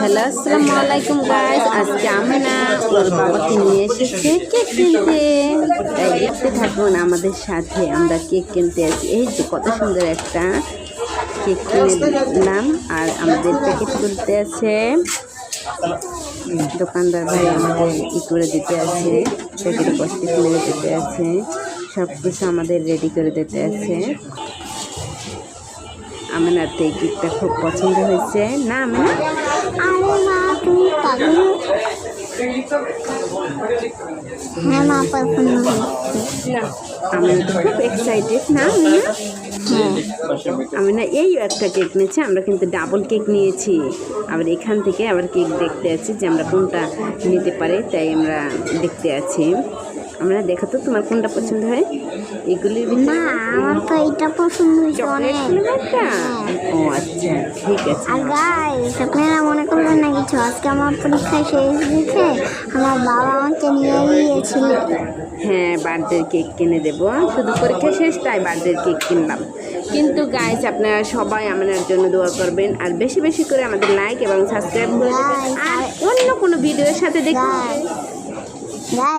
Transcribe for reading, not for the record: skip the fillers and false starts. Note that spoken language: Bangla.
হ্যালো আসসালামু আলাইকুম গাইস, আজকে আমি না ওর বাবাকে নিয়ে এসেছি কেক কিনতে। তাই দেখতে থাকুন আমাদের সাথে, আমরা কেক কিনতে আছি। এই যে কত সুন্দর একটা কেক কিনে নিলাম, আর আমাদের প্যাকেট খুলতে আছে। দোকানদার ভাই আমাদের করে দিতে আছে, প্যাকেট বস্তি খুলে দিতে আছে, সব কিছু আমাদের রেডি করে দিতে আছে। আমার তো এই কেকটা খুব পছন্দ হয়েছে না আমার। আরে মা তুমি পাগল? হ্যাঁ মা পছন্দ হয়েছে। আমি তো খুব এক্সাইটেড না আমি না এই একটা কেক নিয়েছি। আমরা কিন্তু ডাবল কেক নিয়েছি, আবার এখান থেকে আবার কেক দেখতে আছি যে আমরা কোনটা নিতে পারি, তাই আমরা দেখতে আছি। আমরা দেখো তো তোমার কোনটা পছন্দ হয় এগুলির ভিতরে? না আমার তো এইটা পছন্দ হয়েছে অনেক। ও আচ্ছা, ঠিক আছে। আর গাইস আপনারা মনে করবেন না কিছু, আজকে আমার পরীক্ষা শেষ হয়েছে, আমার বাবা আমাকে নিয়ে গিয়েছিল। হ্যাঁ, বার্থডে কেক কিনে দেবো, শুধু পরীক্ষা শেষ তাই বার্থডে কেক কিনলাম। কিন্তু গাইস আপনারা সবাই আমাদের জন্য দোয়া করবেন, আর বেশি বেশি করে আমাদের লাইক এবং সাবস্ক্রাইব করে দেবেন, আর অন্য কোনো ভিডিওর সাথে দেখুন।